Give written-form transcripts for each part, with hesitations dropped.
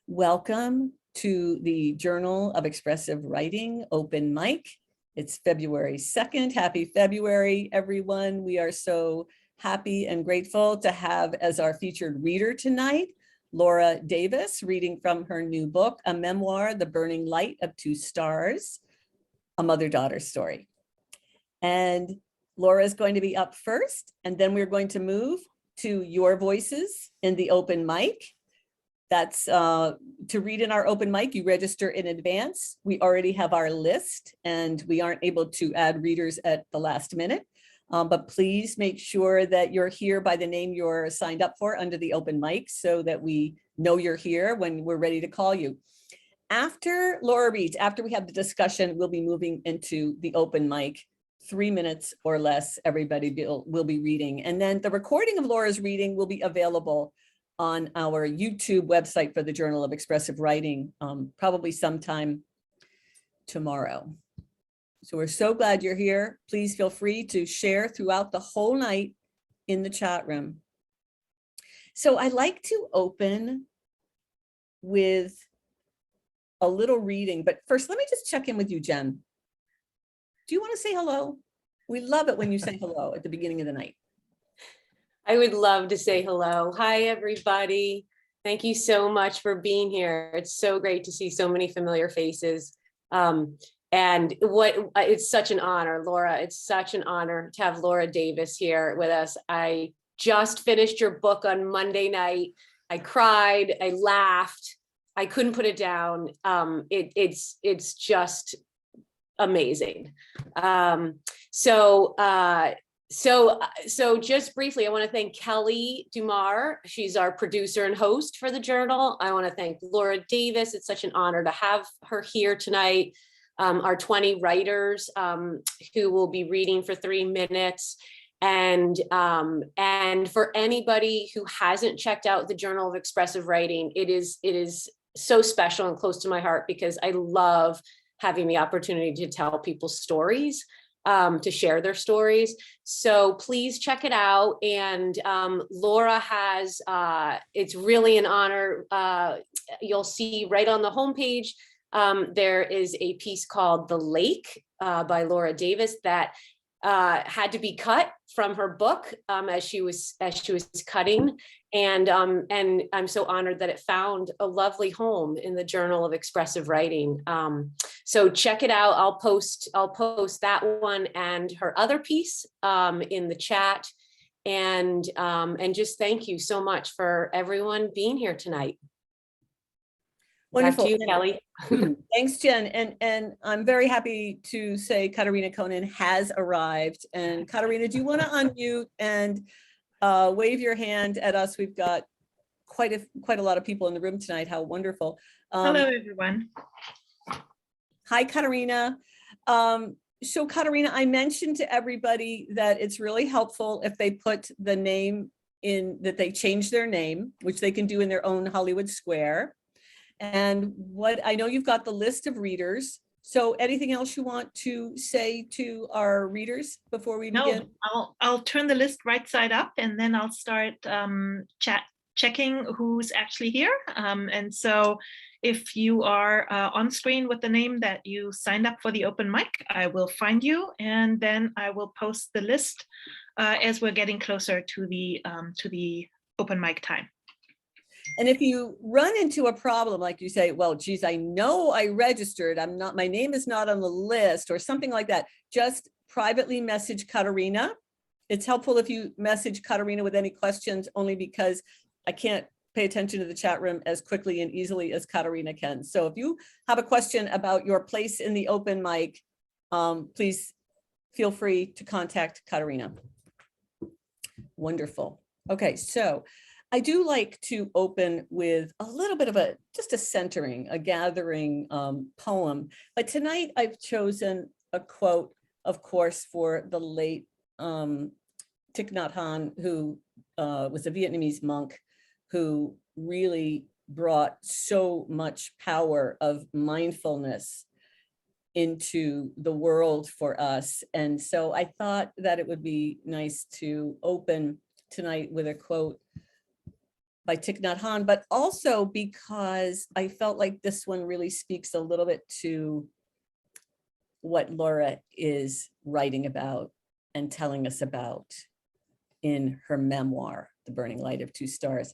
Welcome to the Journal of Expressive Writing Open Mic. It's February 2nd. Happy February, everyone. We are so happy and grateful to have as our featured reader tonight, Laura Davis, reading from her new book, a memoir, The Burning Light of Two Stars, a mother-daughter story. And Laura is going to be up first, and then we're going to move to your voices in the open mic. That's to read in our open mic, you register in advance. We already have our list and we aren't able to add readers at the last minute. But please make sure that you're here by the name you're signed up for under the open mic so that we know you're here when we're ready to call you. After Laura reads, after we have the discussion, we'll be moving into the open mic. 3 minutes or less, everybody will be reading. And then the recording of Laura's reading will be available on our YouTube website for the Journal of Expressive Writing, probably sometime tomorrow. So we're so glad you're here. Please feel free to share throughout the whole night in the chat room. So I like to open with a little reading, but first let me just check in with you, Jen. Do you want to say hello? We love it when you say hello at the beginning of the night. I would love to say hello. Hi, everybody. Thank you so much for being here. It's so great to see so many familiar faces. It's such an honor, Laura. It's such an honor to have Laura Davis here with us. I just finished your book on Monday night. I cried, I laughed, I couldn't put it down. It's just amazing. So just briefly, I want to thank Kelly DuMar. She's our producer and host for the Journal. I want to thank Laura Davis. It's such an honor to have her here tonight. Our 20 writers who will be reading for 3 minutes. And for anybody who hasn't checked out the Journal of Expressive Writing, it is so special and close to my heart because I love having the opportunity to tell people's stories. To share their stories. So please check it out. And Laura has, it's really an honor. You'll see right on the homepage, there is a piece called The Lake by Laura Davis that had to be cut from her book as she was cutting. And I'm so honored that it found a lovely home in the Journal of Expressive Writing. So check it out. I'll post that one and her other piece in the chat. And just thank you so much for everyone being here tonight. Wonderful. Back to you, Kelly. Thanks, Jen. And I'm very happy to say Katarina Conan has arrived. And Katarina, do you want to unmute and wave your hand at us? We've got quite a lot of people in the room tonight. How wonderful. Hello, everyone. Hi, Katarina. So Katarina, I mentioned to everybody that it's really helpful if they put the name in, that they change their name, which they can do in their own Hollywood Square. And what I know you've got the list of readers. So anything else you want to say to our readers before we begin? No, I'll turn the list right side up and then I'll start checking who's actually here. And so if you are on screen with the name that you signed up for the open mic, I will find you and then I will post the list as we're getting closer to the open mic time. And if you run into a problem, like you say, well, geez, I know I registered, my name is not on the list or something like that, just privately message Katarina. It's helpful if you message Katarina with any questions, only because I can't pay attention to the chat room as quickly and easily as Katarina can. So if you have a question about your place in the open mic, please feel free to contact Katarina. Wonderful. Okay, so I do like to open with a little bit of just a centering, a gathering poem. But tonight I've chosen a quote, of course, for the late Thich Nhat Hanh, who was a Vietnamese monk who really brought so much power of mindfulness into the world for us. And so I thought that it would be nice to open tonight with a quote by Thich Nhat Hanh, but also because I felt like this one really speaks a little bit to what Laura is writing about and telling us about in her memoir, The Burning Light of Two Stars.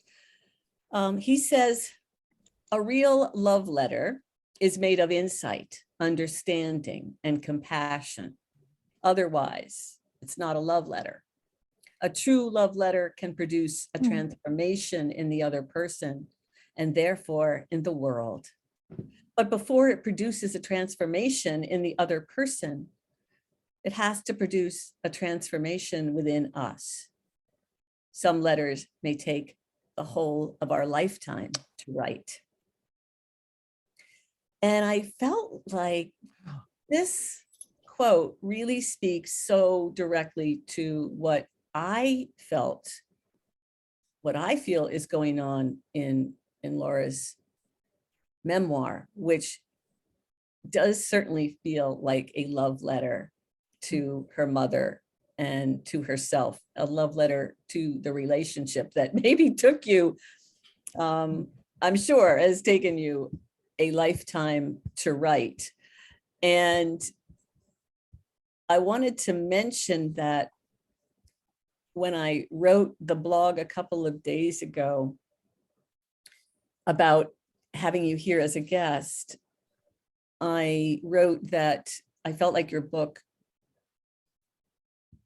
He says, a real love letter is made of insight, understanding, and compassion. Otherwise, it's not a love letter. A true love letter can produce a transformation in the other person and therefore in the world. But before it produces a transformation in the other person, it has to produce a transformation within us. Some letters may take the whole of our lifetime to write. And I felt like this quote really speaks so directly to what I felt, what I feel is going on in Laura's memoir, which does certainly feel like a love letter to her mother and to herself, a love letter to the relationship that maybe took you, I'm sure has taken you a lifetime to write. And I wanted to mention that when I wrote the blog a couple of days ago about having you here as a guest, I wrote that I felt like your book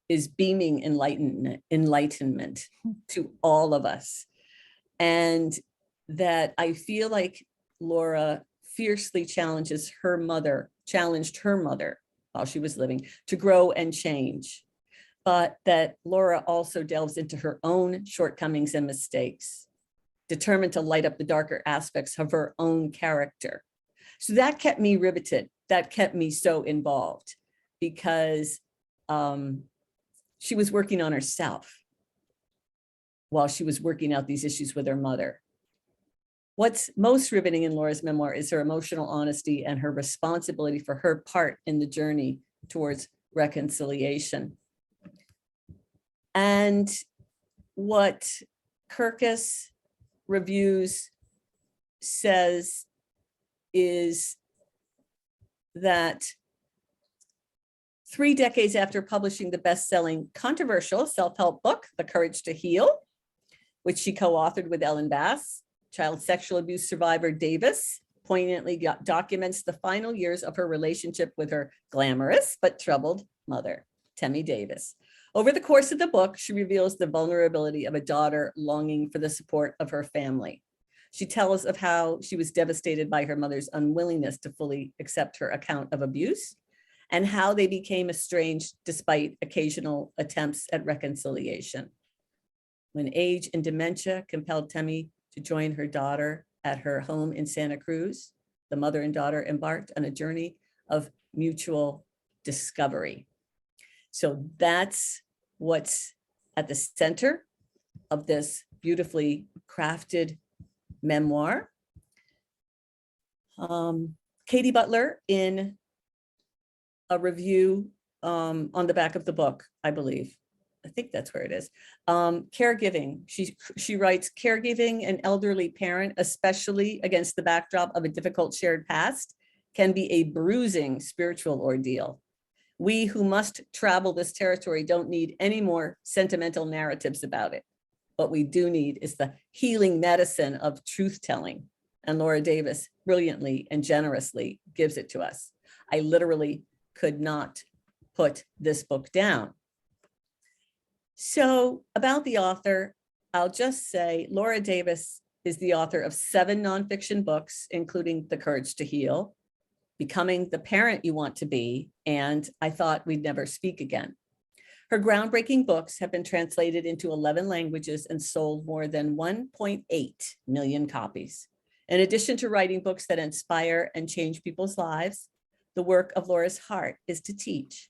is beaming enlightenment to all of us. And that I feel like Laura fiercely challenged her mother while she was living to grow and change. But that Laura also delves into her own shortcomings and mistakes, determined to light up the darker aspects of her own character. So that kept me riveted. That kept me so involved because she was working on herself while she was working out these issues with her mother. What's most riveting in Laura's memoir is her emotional honesty and her responsibility for her part in the journey towards reconciliation. And what Kirkus Reviews says is that 3 decades after publishing the best-selling controversial self-help book, The Courage to Heal, which she co-authored with Ellen Bass, child sexual abuse survivor Davis poignantly documents the final years of her relationship with her glamorous but troubled mother, Temi Davis. Over the course of the book, she reveals the vulnerability of a daughter longing for the support of her family. She tells of how she was devastated by her mother's unwillingness to fully accept her account of abuse and how they became estranged despite occasional attempts at reconciliation. When age and dementia compelled Temi to join her daughter at her home in Santa Cruz, the mother and daughter embarked on a journey of mutual discovery. So that's what's at the center of this beautifully crafted memoir. Katie Butler, in a review on the back of the book, I believe, I think that's where it is. Caregiving. She writes, caregiving an elderly parent, especially against the backdrop of a difficult shared past, can be a bruising spiritual ordeal. We who must travel this territory don't need any more sentimental narratives about it. What we do need is the healing medicine of truth-telling. And Laura Davis brilliantly and generously gives it to us. I literally could not put this book down. So about the author, I'll just say Laura Davis is the author of 7 nonfiction books, including The Courage to Heal, Becoming the Parent You Want to Be, and I Thought We'd Never Speak Again. Her groundbreaking books have been translated into 11 languages and sold more than 1.8 million copies. In addition to writing books that inspire and change people's lives, the work of Laura's heart is to teach.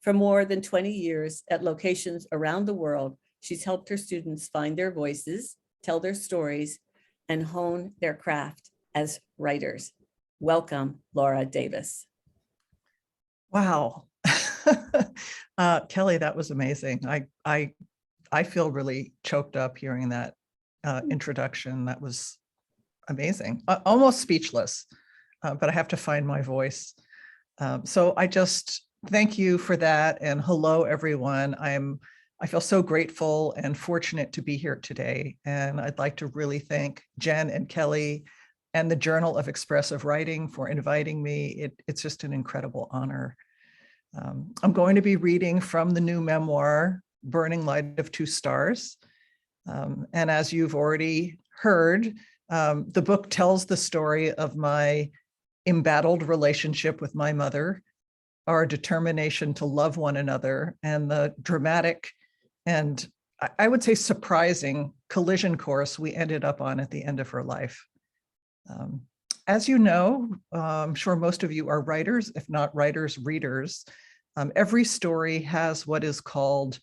For more than 20 years at locations around the world, she's helped her students find their voices, tell their stories, and hone their craft as writers. Welcome, Laura Davis. Wow. Kelly, that was amazing. I feel really choked up hearing that introduction. That was amazing, almost speechless, but I have to find my voice. So I just thank you for that. And hello, everyone. I feel so grateful and fortunate to be here today. And I'd like to really thank Jen and Kelly and the Journal of Expressive Writing for inviting me. It's just an incredible honor. I'm going to be reading from the new memoir, Burning Light of Two Stars. And as you've already heard, the book tells the story of my embattled relationship with my mother, our determination to love one another, and the dramatic and I would say surprising collision course we ended up on at the end of her life. As you know, I'm sure most of you are writers, if not writers, readers. Every story has what is called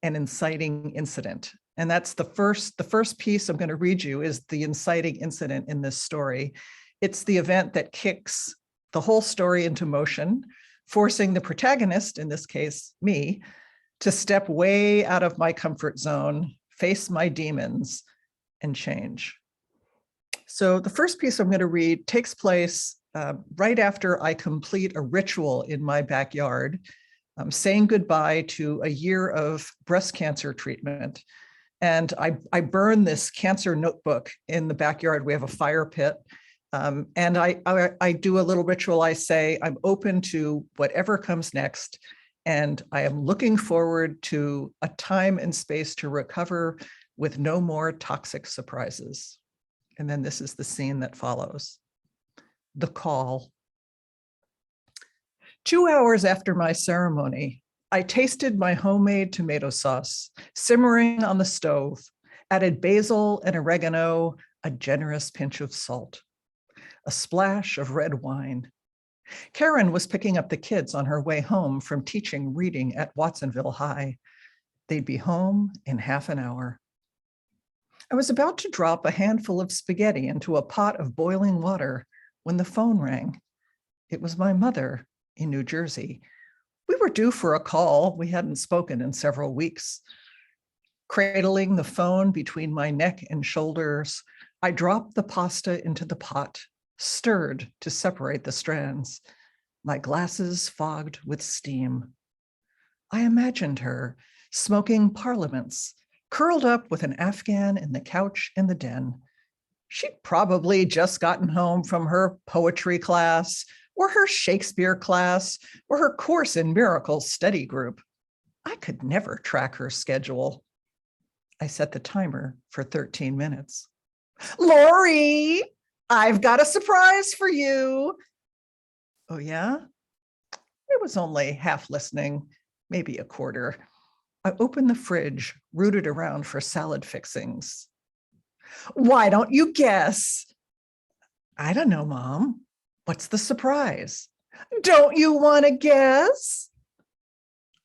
an inciting incident. And that's the first piece I'm going to read you is the inciting incident in this story. It's the event that kicks the whole story into motion, forcing the protagonist, in this case, me, to step way out of my comfort zone, face my demons, and change. So the first piece I'm going to read takes place right after I complete a ritual in my backyard, saying goodbye to a year of breast cancer treatment. And I burn this cancer notebook in the backyard. We have a fire pit. And I do a little ritual. I say, I'm open to whatever comes next. And I am looking forward to a time and space to recover with no more toxic surprises. And then this is the scene that follows. The call. 2 hours after my ceremony, I tasted my homemade tomato sauce, simmering on the stove, added basil and oregano, a generous pinch of salt, a splash of red wine. Karen was picking up the kids on her way home from teaching reading at Watsonville High. They'd be home in half an hour. I was about to drop a handful of spaghetti into a pot of boiling water when the phone rang. It was my mother in New Jersey. We were due for a call. We hadn't spoken in several weeks. Cradling the phone between my neck and shoulders, I dropped the pasta into the pot, stirred to separate the strands, my glasses fogged with steam. I imagined her smoking parliaments, curled up with an Afghan in the couch in the den. She'd probably just gotten home from her poetry class, or her Shakespeare class, or her Course in Miracles study group. I could never track her schedule. I set the timer for 13 minutes. Lori, I've got a surprise for you. Oh, yeah? It was only half listening, maybe a quarter. I opened the fridge, rooted around for salad fixings. Why don't you guess? I don't know, Mom. What's the surprise? Don't you want to guess?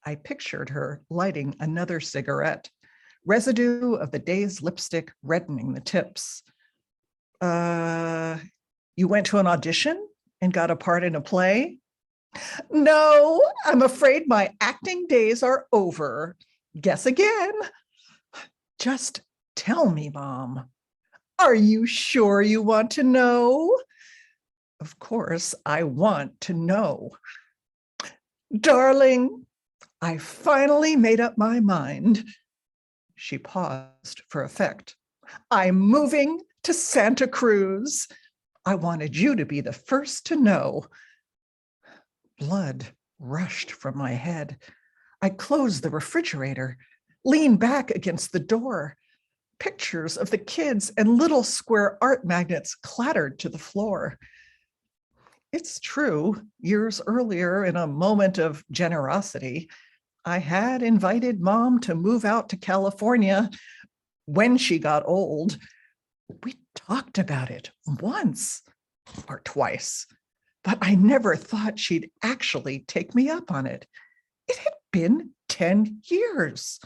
I pictured her lighting another cigarette, residue of the day's lipstick reddening the tips. You went to an audition and got a part in a play? No, I'm afraid my acting days are over. Guess again. Just tell me, Mom. Are you sure you want to know? Of course, I want to know. Darling, I finally made up my mind. She paused for effect. I'm moving to Santa Cruz. I wanted you to be the first to know. Blood rushed from my head. I closed the refrigerator, leaned back against the door. Pictures of the kids and little square art magnets clattered to the floor. It's true, years earlier, in a moment of generosity, I had invited Mom to move out to California when she got old. We talked about it once or twice, but I never thought she'd actually take me up on it. It had been 10 years.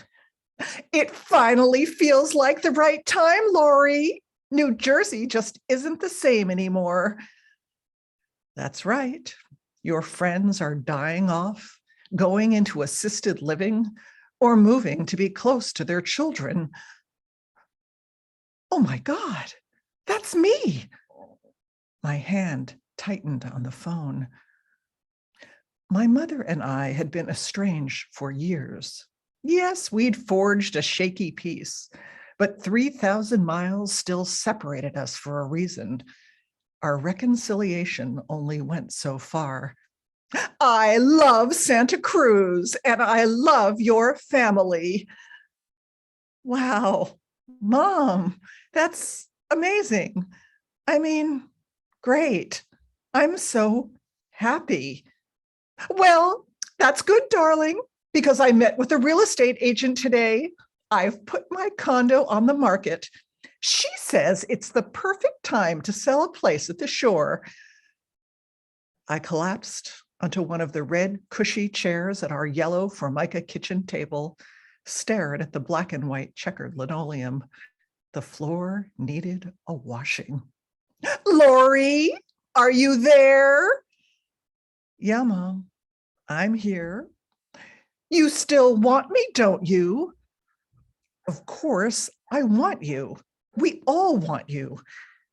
It finally feels like the right time, Lori. New Jersey just isn't the same anymore. That's right. Your friends are dying off, going into assisted living, or moving to be close to their children. Oh my God, that's me. My hand tightened on the phone. My mother and I had been estranged for years. Yes, we'd forged a shaky peace, but 3,000 miles still separated us for a reason. Our reconciliation only went so far. I love Santa Cruz and I love your family. Wow, Mom, that's amazing. I mean, great. I'm so happy. Well, that's good, darling, because I met with a real estate agent today. I've put my condo on the market. She says it's the perfect time to sell a place at the shore. I collapsed onto one of the red, cushy chairs at our yellow Formica kitchen table, stared at the black and white checkered linoleum. The floor needed a washing. Lori, are you there? Yeah, Mom, I'm here. You still want me, don't you? Of course, I want you. We all want you.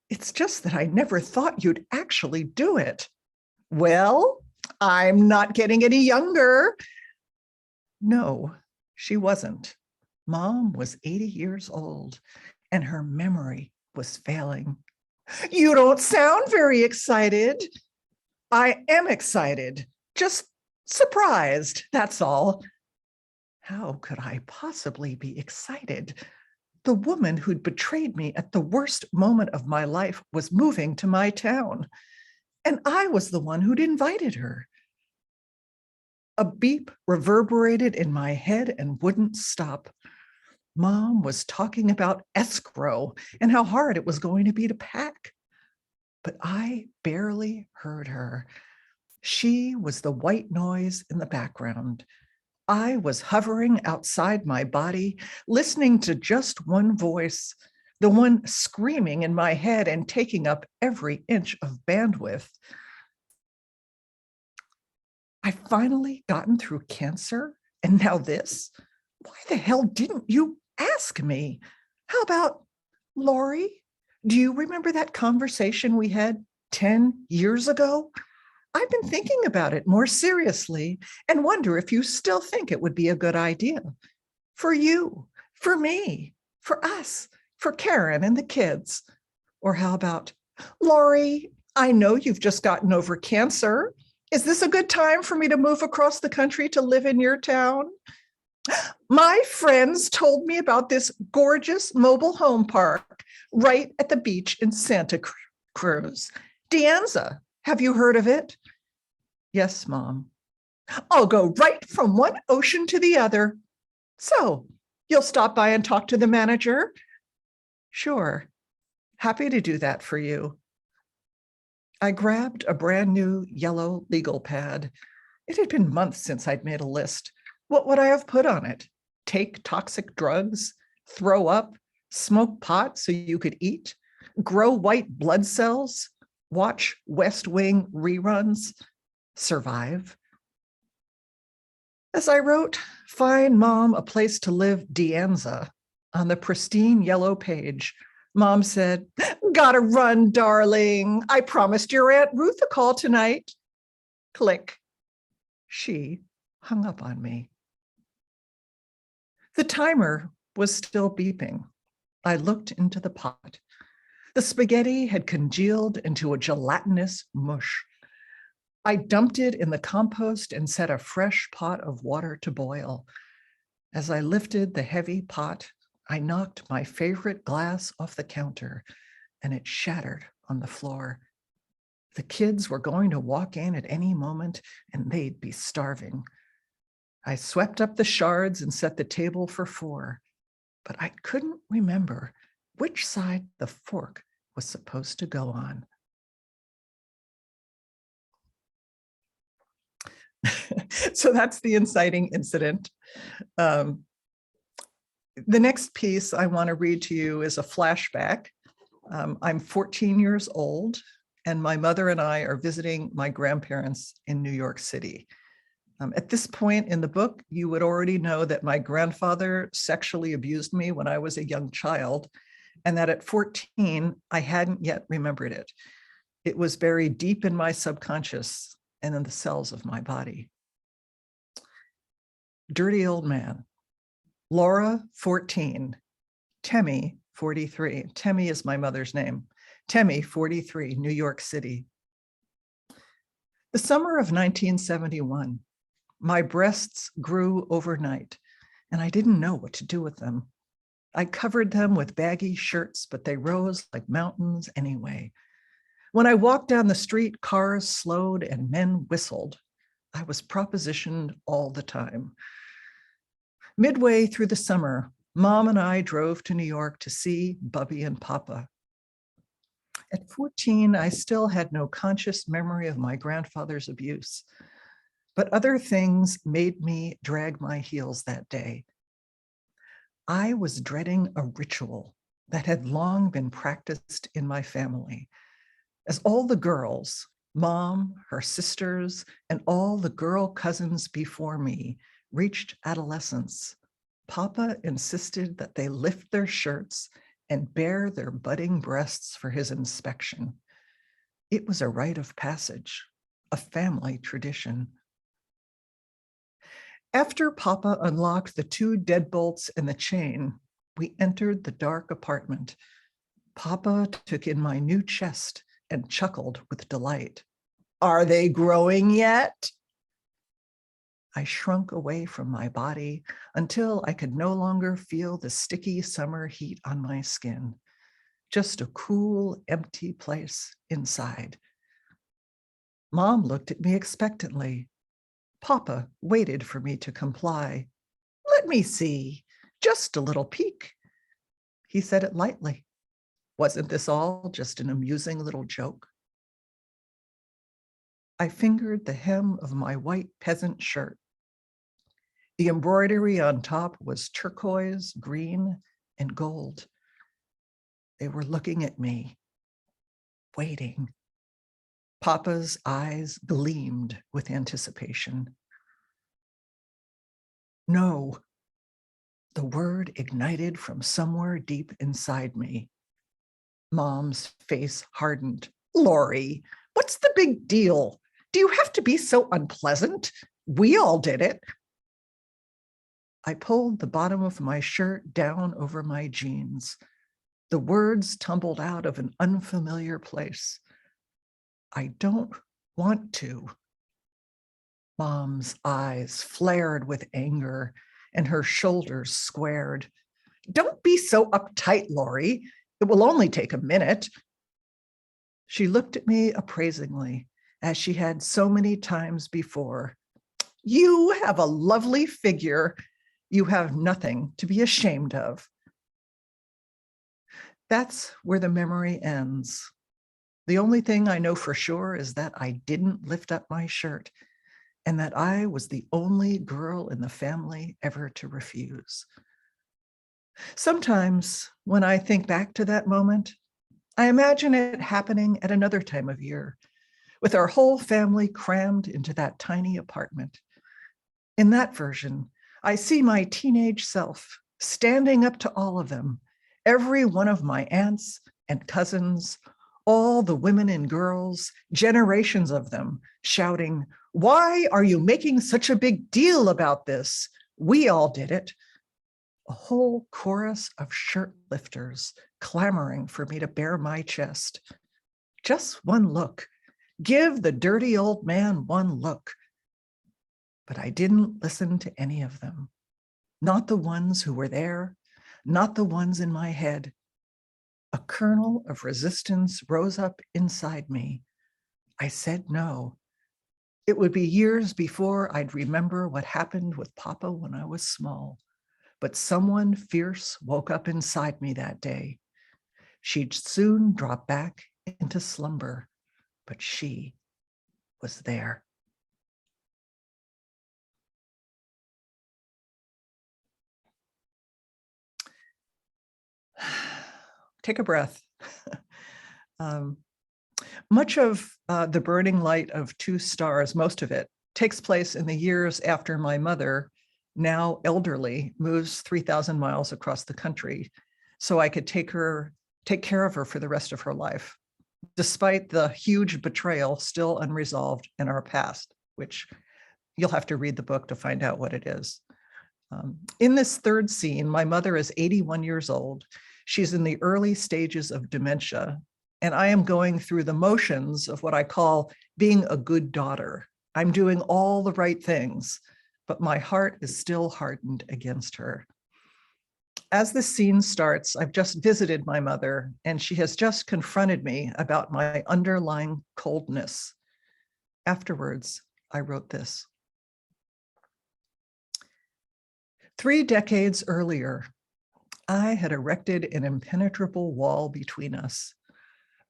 It's just that I never thought you'd actually do it. Well, I'm not getting any younger. No, she wasn't. Mom was 80 years old and her memory was failing. You don't sound very excited. I am excited, just surprised, that's all. How could I possibly be excited? The woman who'd betrayed me at the worst moment of my life was moving to my town, and I was the one who'd invited her. A beep reverberated in my head and wouldn't stop. Mom was talking about escrow and how hard it was going to be to pack. But I barely heard her. She was the white noise in the background. I was hovering outside my body, listening to just one voice, the one screaming in my head and taking up every inch of bandwidth. I've finally gotten through cancer, and now this? Why the hell didn't you ask me? How about, Lori, do you remember that conversation we had 10 years ago? I've been thinking about it more seriously and wonder if you still think it would be a good idea. For you, for me, for us, for Karen and the kids. Or how about, Lori, I know you've just gotten over cancer. Is this a good time for me to move across the country to live in your town? My friends told me about this gorgeous mobile home park right at the beach in Santa Cruz. De Anza, have you heard of it? Yes, Mom. I'll go right from one ocean to the other. So, you'll stop by and talk to the manager? Sure. Happy to do that for you. I grabbed a brand new yellow legal pad. It had been months since I'd made a list. What would I have put on it? Take toxic drugs, throw up, smoke pot so you could eat, grow white blood cells, watch West Wing reruns, survive. As I wrote, find Mom a place to live De Anza on the pristine yellow page, Mom said, gotta run, darling. I promised your Aunt Ruth a call tonight. Click. She hung up on me. The timer was still beeping. I looked into the pot. The spaghetti had congealed into a gelatinous mush. I dumped it in the compost and set a fresh pot of water to boil. As I lifted the heavy pot, I knocked my favorite glass off the counter and it shattered on the floor. The kids were going to walk in at any moment and they'd be starving. I swept up the shards and set the table for 4, but I couldn't remember which side the fork was supposed to go on. So that's the inciting incident. The next piece I want to read to you is a flashback. I'm 14 years old, and my mother and I are visiting my grandparents in New York City. At this point in the book, you would already know that my grandfather sexually abused me when I was a young child, and that at 14, I hadn't yet remembered it. It was buried deep in my subconscious and in the cells of my body. Dirty old man. Laura, 14. Temmie, 43. Temmie is my mother's name. Temmie, 43, New York City. The summer of 1971, my breasts grew overnight, and I didn't know what to do with them. I covered them with baggy shirts, but they rose like mountains anyway. When I walked down the street, cars slowed and men whistled. I was propositioned all the time. Midway through the summer, Mom and I drove to New York to see Bubby and Papa. At 14, I still had no conscious memory of my grandfather's abuse, but other things made me drag my heels that day. I was dreading a ritual that had long been practiced in my family. As all the girls, Mom, her sisters, and all the girl cousins before me reached adolescence, Papa insisted that they lift their shirts and bare their budding breasts for his inspection. It was a rite of passage, a family tradition. After Papa unlocked the 2 deadbolts and the chain, we entered the dark apartment. Papa took in my new chest and chuckled with delight. "Are they growing yet?" I shrunk away from my body until I could no longer feel the sticky summer heat on my skin. Just a cool, empty place inside. Mom looked at me expectantly. Papa waited for me to comply. "Let me see, just a little peek." He said it lightly. Wasn't this all just an amusing little joke? I fingered the hem of my white peasant shirt. The embroidery on top was turquoise, green, and gold. They were looking at me, waiting. Papa's eyes gleamed with anticipation. No, the word ignited from somewhere deep inside me. Mom's face hardened. "Lori, what's the big deal? Do you have to be so unpleasant? We all did it." I pulled the bottom of my shirt down over my jeans. The words tumbled out of an unfamiliar place. "I don't want to." Mom's eyes flared with anger and her shoulders squared. "Don't be so uptight, Lori. It will only take a minute." She looked at me appraisingly, as she had so many times before. "You have a lovely figure. You have nothing to be ashamed of." That's where the memory ends. The only thing I know for sure is that I didn't lift up my shirt and that I was the only girl in the family ever to refuse. Sometimes when I think back to that moment, I imagine it happening at another time of year, with our whole family crammed into that tiny apartment. In that version, I see my teenage self standing up to all of them, every one of my aunts and cousins, all the women and girls, generations of them, shouting, "Why are you making such a big deal about this? We all did it." A whole chorus of shirt lifters clamoring for me to bare my chest. Just one look. Give the dirty old man one look. But I didn't listen to any of them. Not the ones who were there, not the ones in my head. A kernel of resistance rose up inside me. I said no. It would be years before I'd remember what happened with Papa when I was small. But someone fierce woke up inside me that day. She'd soon drop back into slumber, but she was there. Take a breath. Much of the burning light of 2 stars, most of it, takes place in the years after my mother, now elderly, moves 3,000 miles across the country, so I could take care of her for the rest of her life, despite the huge betrayal still unresolved in our past, which you'll have to read the book to find out what it is. In this third scene, my mother is 81 years old. She's in the early stages of dementia, and I am going through the motions of what I call being a good daughter. I'm doing all the right things, but my heart is still hardened against her. As the scene starts, I've just visited my mother, and she has just confronted me about my underlying coldness. Afterwards, I wrote this. 3 decades earlier, I had erected an impenetrable wall between us,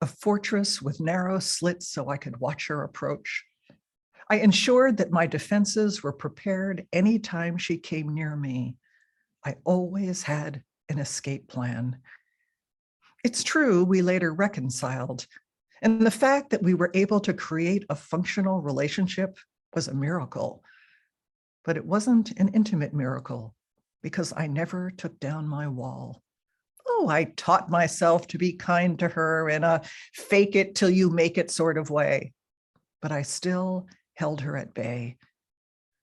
a fortress with narrow slits so I could watch her approach. I ensured that my defenses were prepared anytime she came near me. I always had an escape plan. It's true, we later reconciled, and the fact that we were able to create a functional relationship was a miracle. But it wasn't an intimate miracle because I never took down my wall. Oh, I taught myself to be kind to her in a fake it till you make it sort of way, but I still held her at bay.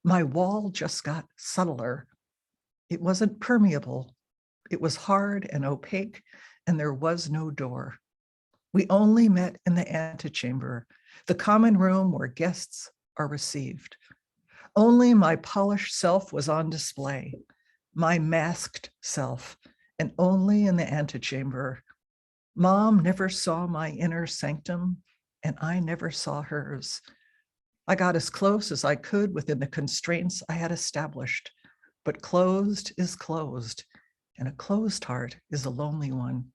My wall just got subtler. It wasn't permeable. It was hard and opaque, and there was no door. We only met in the antechamber, the common room where guests are received. Only my polished self was on display, my masked self, and only in the antechamber. Mom never saw my inner sanctum, and I never saw hers. I got as close as I could within the constraints I had established, but closed is closed, and a closed heart is a lonely one.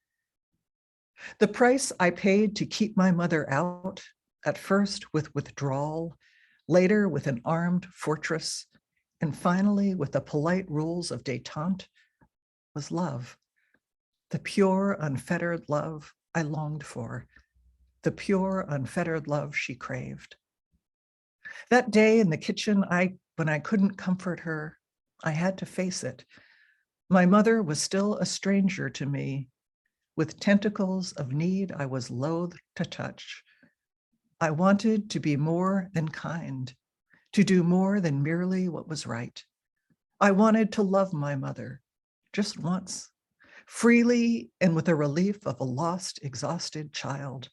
The price I paid to keep my mother out, at first with withdrawal, later with an armed fortress, and finally with the polite rules of détente, was love. The pure, unfettered love I longed for, the pure, unfettered love she craved. That day in the kitchen, when I couldn't comfort her, I had to face it. My mother was still a stranger to me, with tentacles of need I was loath to touch. I wanted to be more than kind, to do more than merely what was right. I wanted to love my mother, just once, freely and with the relief of a lost, exhausted child,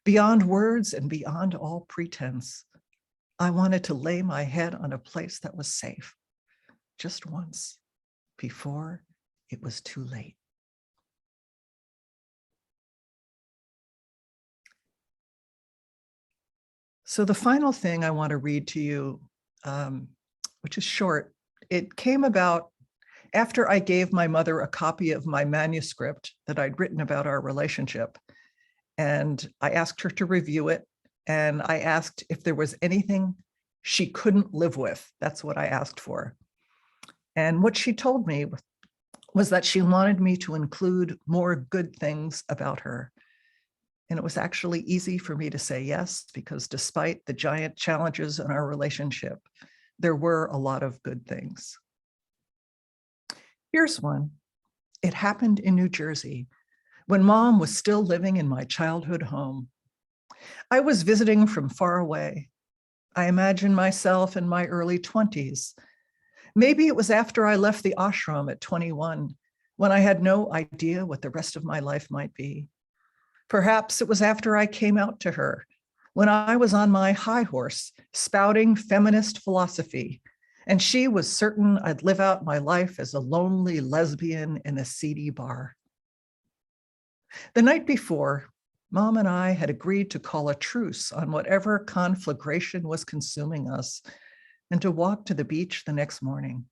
beyond words and beyond all pretense. I wanted to lay my head on a place that was safe, just once, before it was too late. So the final thing I want to read to you, which is short, it came about after I gave my mother a copy of my manuscript that I'd written about our relationship. And I asked her to review it. And I asked if there was anything she couldn't live with. That's what I asked for. And what she told me was that she wanted me to include more good things about her. And it was actually easy for me to say yes, because despite the giant challenges in our relationship, there were a lot of good things. Here's one. It happened in New Jersey when Mom was still living in my childhood home. I was visiting from far away. I imagined myself in my early 20s. Maybe it was after I left the ashram at 21, when I had no idea what the rest of my life might be. Perhaps it was after I came out to her, when I was on my high horse, spouting feminist philosophy, and she was certain I'd live out my life as a lonely lesbian in a seedy bar. The night before, Mom and I had agreed to call a truce on whatever conflagration was consuming us and to walk to the beach the next morning.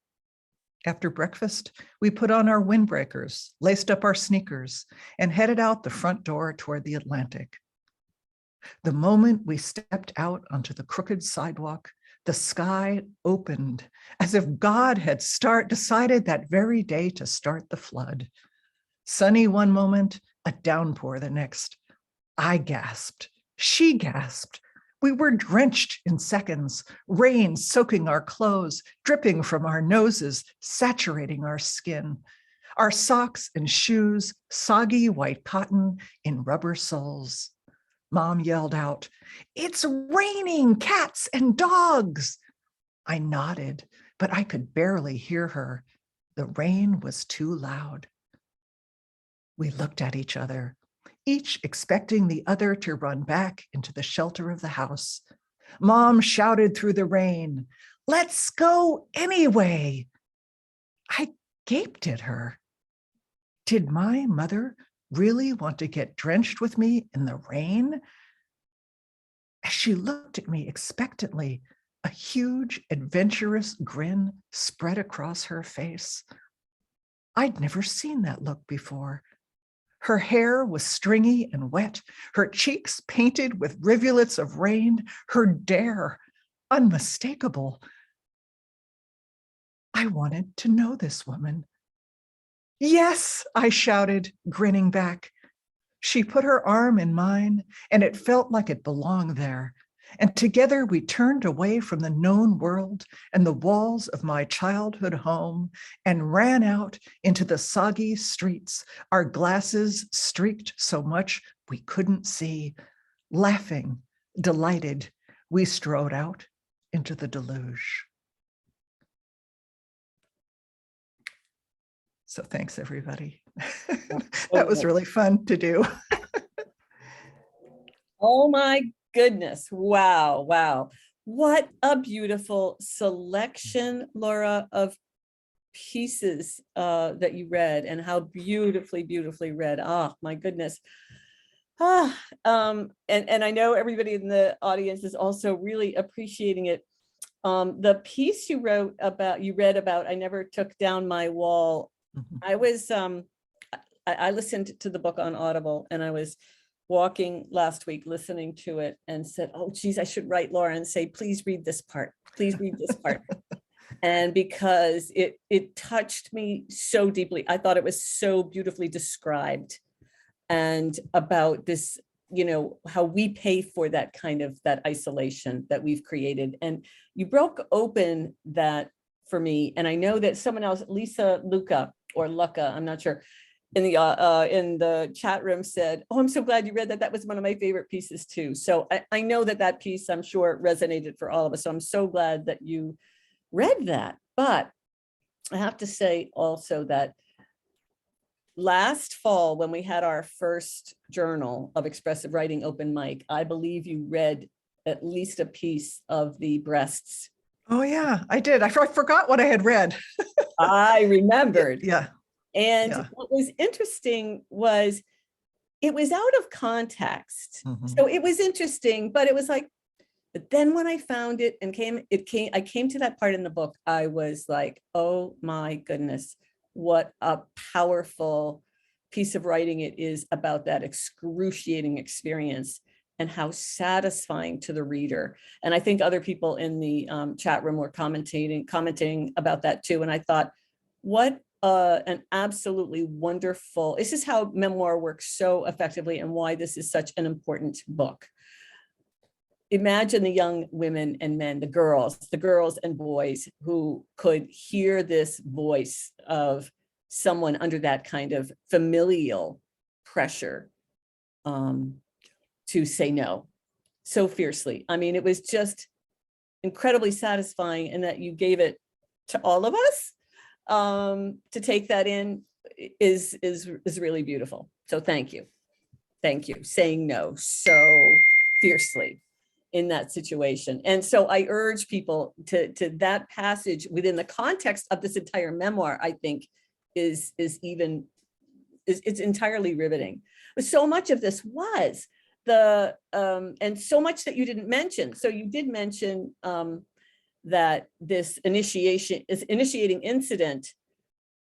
After breakfast, we put on our windbreakers, laced up our sneakers, and headed out the front door toward the Atlantic. The moment we stepped out onto the crooked sidewalk, the sky opened as if God had decided that very day to start the flood. Sunny one moment, a downpour the next. I gasped. She gasped. We were drenched in seconds, rain soaking our clothes, dripping from our noses, saturating our skin. our socks and shoes, soggy white cotton in rubber soles. Mom yelled out, "It's raining cats and dogs." I nodded, but I could barely hear her. The rain was too loud. We looked at each other, each expecting the other to run back into the shelter of the house. Mom shouted through the rain, "Let's go anyway." I gaped at her. Did my mother really want to get drenched with me in the rain? As she looked at me expectantly, a huge, adventurous grin spread across her face. I'd never seen that look before. Her hair was stringy and wet, her cheeks painted with rivulets of rain, her dare unmistakable. I wanted to know this woman. "Yes," I shouted, grinning back. She put her arm in mine, and it felt like it belonged there. And together we turned away from the known world and the walls of my childhood home and ran out into the soggy streets, our glasses streaked so much we couldn't see. Laughing, delighted, we strode out into the deluge. So thanks, everybody. That was really fun to do. Oh my goodness. Wow. Wow. What a beautiful selection, Laura, of pieces that you read, and how beautifully, beautifully read. Oh my goodness. And I know everybody in the audience is also really appreciating it. The piece you read about, I never took down my wall. I was, I listened to the book on Audible, and I was walking last week listening to it and said, "Oh geez, I should write Laura and say, please read this part, please read this part." And because it touched me so deeply, I thought it was so beautifully described, and about this, you know, how we pay for that kind of, that isolation that we've created. And you broke open that for me. And I know that someone else, Lisa Luca or Lucca, I'm not sure, in the chat room said, "Oh, I'm so glad you read that. That was one of my favorite pieces too." So I know that piece, I'm sure, resonated for all of us. So I'm so glad that you read that. But I have to say also that last fall, when we had our first journal of expressive writing open mic, I believe you read at least a piece of the breasts. Oh yeah, I did. I forgot what I had read. I remembered. Yeah. And Yeah. what was interesting was it was out of context. Mhm. So it was interesting, but it was like, but then when I found it and I came to that part in the book, I was like, oh my goodness, what a powerful piece of writing it is about that excruciating experience, and how satisfying to the reader. And I think other people in the chat room were commenting about that too. And I thought, what an absolutely wonderful, this is how memoir works so effectively, and why this is such an important book. Imagine the young women and men, the girls and boys who could hear this voice of someone under that kind of familial pressure to say no so fiercely. I mean, it was just incredibly satisfying, and that you gave it to all of us to take that in is really beautiful. So thank you. Thank you. Saying no so fiercely in that situation. And so I urge people to that passage within the context of this entire memoir, I think is it's entirely riveting. But so much of this was the and so much that you didn't mention. So you did mention that this initiating incident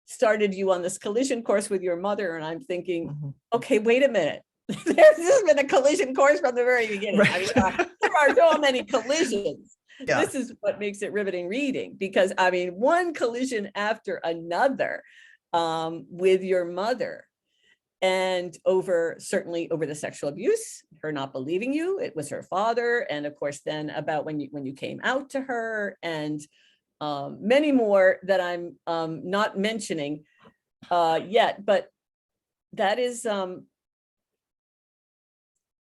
started you on this collision course with your mother. And I'm thinking, okay, wait a minute. This has been a collision course from the very beginning. Right. I mean, there are so many collisions. Yeah. This is what makes it riveting reading, because I mean, one collision after another with your mother, and certainly over the sexual abuse, her not believing you, it was her father, and of course then about when you came out to her, and many more that I'm not mentioning. yet, but that is,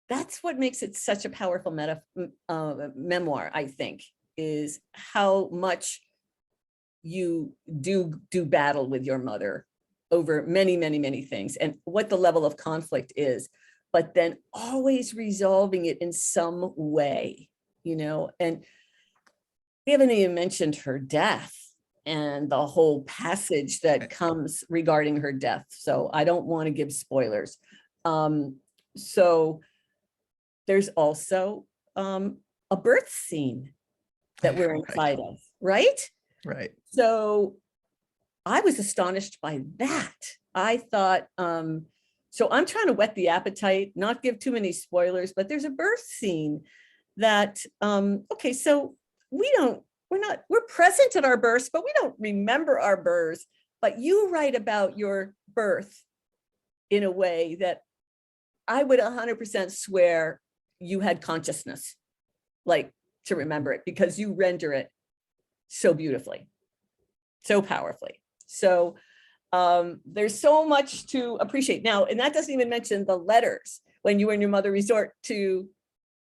that's what makes it such a powerful memoir, I think, is how much you do battle with your mother over many, many, many things, and what the level of conflict is, but then always resolving it in some way, you know. And we haven't even mentioned her death and the whole passage that comes regarding her death. So I don't want to give spoilers. So there's also a birth scene that we're inside of, right? Right. So I was astonished by that. I thought, so I'm trying to whet the appetite, not give too many spoilers, but there's a birth scene that, okay, so we're present at our births, but we don't remember our births. But you write about your birth in a way that I would 100% swear you had consciousness, like, to remember it, because you render it so beautifully, so powerfully. So there's so much to appreciate now, and that doesn't even mention the letters when you and your mother resort to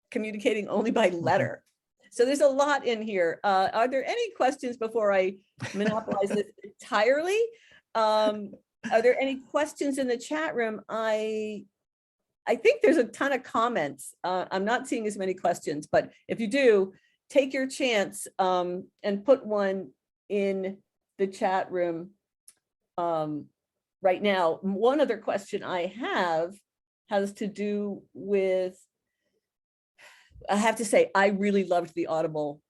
communicating only by letter. So there's a lot in here. Are there any questions before I monopolize this entirely? Are there any questions in the chat room? I think there's a ton of comments. I'm not seeing as many questions, but if you do, take your chance and put one in the chat room right now. One other question I have has to do with, I have to say, I really loved the Audible.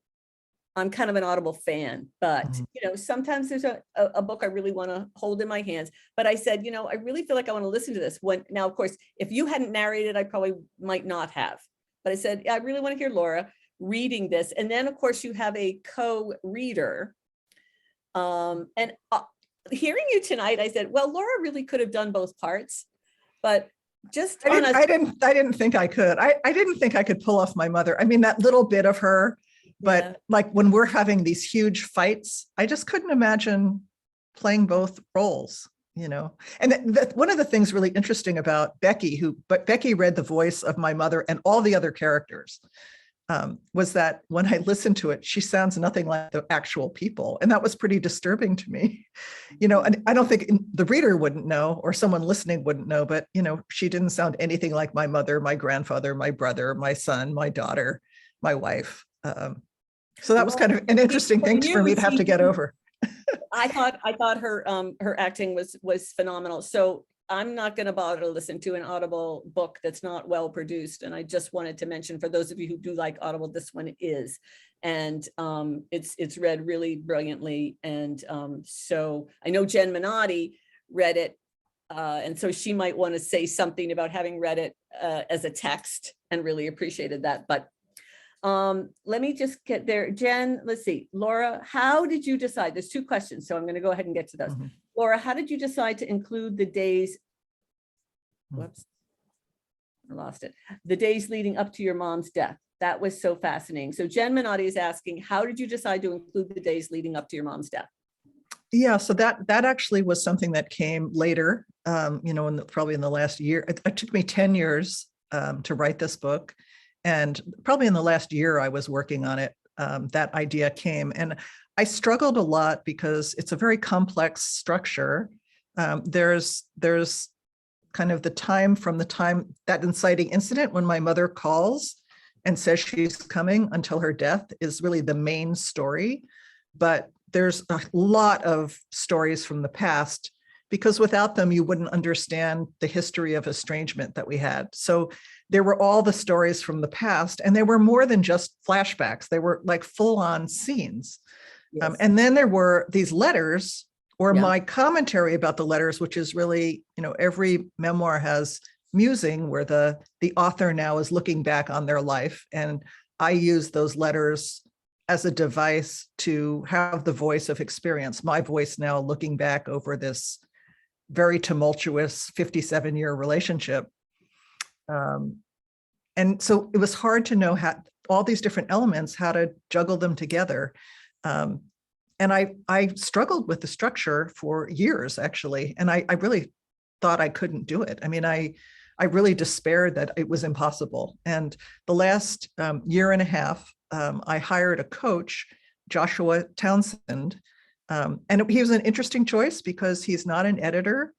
I'm kind of an Audible fan, but you know, sometimes there's a book I really want to hold in my hands. But I said, you know, I really feel like I want to listen to this one. Now, of course, if you hadn't narrated, I probably might not have. But I said, I really want to hear Laura reading this. And then, of course, you have a co-reader. And hearing you tonight, I said, well, Laura really could have done both parts, but just I didn't think I could. I didn't think I could pull off my mother. I mean, that little bit of her. But yeah. like when we're having these huge fights, I just couldn't imagine playing both roles, you know. And one of the things really interesting about Becky, Becky read the voice of my mother and all the other characters, was that when I listened to it, she sounds nothing like the actual people. And that was pretty disturbing to me, you know. And I don't think the reader wouldn't know, or someone listening wouldn't know, but, you know, she didn't sound anything like my mother, my grandfather, my brother, my son, my daughter, my wife. So that was kind of an interesting thing for me to have to get over. I thought her acting was phenomenal. So I'm not going to bother to listen to an Audible book that's not well produced. And I just wanted to mention, for those of you who do like Audible, this one is, and it's read really brilliantly. And so I know Jen Minotti read it, and so she might want to say something about having read it as a text and really appreciated that. But let me just get there. Jen, let's see. Laura, how did you decide? There's two questions, so I'm going to go ahead and get to those. Laura, how did you decide to include the days? Whoops, I lost it. The days leading up to your mom's death. That was so fascinating. So Jen Minotti is asking, how did you decide to include the days leading up to your mom's death? Yeah, so that actually was something that came later, you know, probably in the last year. It took me 10 years to write this book. And probably in the last year I was working on it, that idea came. And I struggled a lot because it's a very complex structure. There's kind of the time from the time that inciting incident when my mother calls and says she's coming until her death is really the main story. But there's a lot of stories from the past, because without them, you wouldn't understand the history of estrangement that we had. So there were all the stories from the past, and they were more than just flashbacks. They were like full-on scenes. Yes. And then there were these letters, or my commentary about the letters, which is really, you know, every memoir has musing where the author now is looking back on their life. And I use those letters as a device to have the voice of experience, my voice now looking back over this very tumultuous 57-year relationship. And so it was hard to know how all these different elements, how to juggle them together. And I struggled with the structure for years, actually. And I really thought I couldn't do it. I mean, I really despaired that it was impossible. And the last year and a half, I hired a coach, Joshua Townsend. And he was an interesting choice because he's not an editor.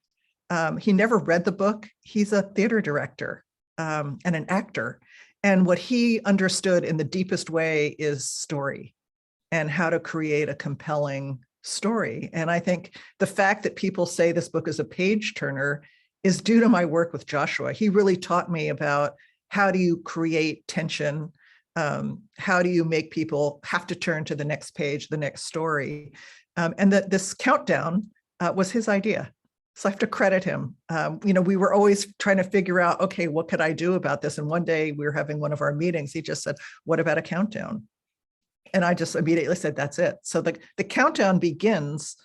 He never read the book. He's a theater director and an actor. And what he understood in the deepest way is story and how to create a compelling story. And I think the fact that people say this book is a page turner is due to my work with Joshua. He really taught me about how do you create tension? How do you make people have to turn to the next page, the next story? And that this countdown was his idea. So I have to credit him. We were always trying to figure out, okay, what could I do about this? And one day we were having one of our meetings. He just said, what about a countdown? And I just immediately said, that's it. So the countdown begins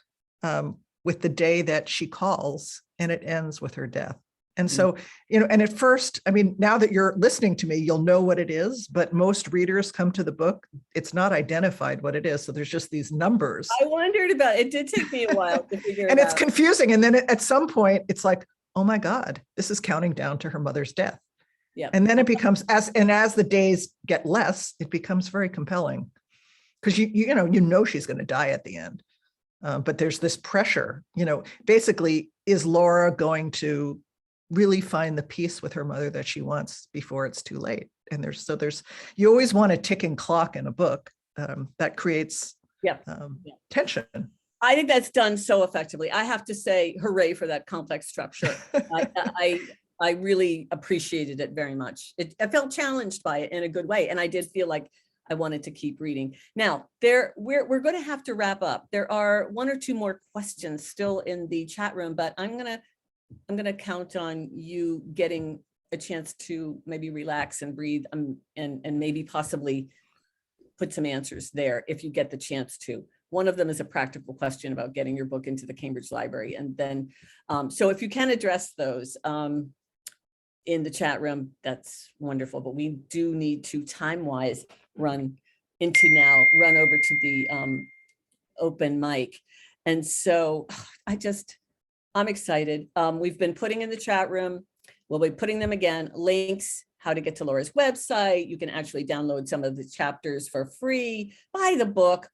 with the day that she calls and it ends with her death. And so, and at first, I mean, now that you're listening to me, you'll know what it is, but most readers come to the book, it's not identified what it is. So there's just these numbers. I wondered about it. It did take me a while to figure it out. And it's confusing. And then at some point, it's like, oh my God, this is counting down to her mother's death. Yeah. And then it becomes, as the days get less, it becomes very compelling. Because you know she's going to die at the end. But there's this pressure, basically, is Laura going to really find the peace with her mother that she wants before it's too late? And there's you always want a ticking clock in a book that creates tension. I think that's done so effectively. I have to say, hooray for that complex structure. I really appreciated it very much. I felt challenged by it in a good way. And I did feel like I wanted to keep reading. Now, we're going to have to wrap up. There are one or two more questions still in the chat room, but I'm gonna count on you getting a chance to maybe relax and breathe and maybe possibly put some answers there if you get the chance to. One of them is a practical question about getting your book into the Cambridge Library. And then, so if you can address those in the chat room, that's wonderful. But we do need to time-wise run over to the open mic. And so I'm excited. We've been putting in the chat room, we'll be putting them again, links, how to get to Laura's website. You can actually download some of the chapters for free, buy the book,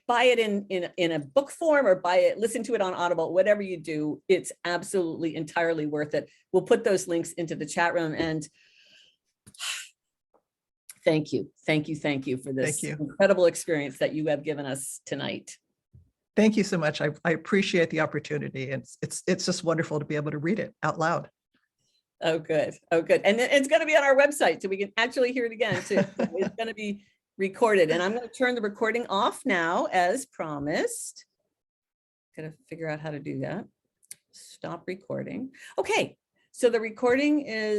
buy it in a book form, or listen to it on Audible, whatever you do, it's absolutely entirely worth it. We'll put those links into the chat room. And thank you for this incredible experience that you have given us tonight. Thank you so much. I appreciate the opportunity. It's just wonderful to be able to read it out loud. Oh, good. And it's going to be on our website, so we can actually hear it again too. It's going to be recorded, and I'm going to turn the recording off now, as promised. Got to figure out how to do that. Stop recording. Okay, so the recording is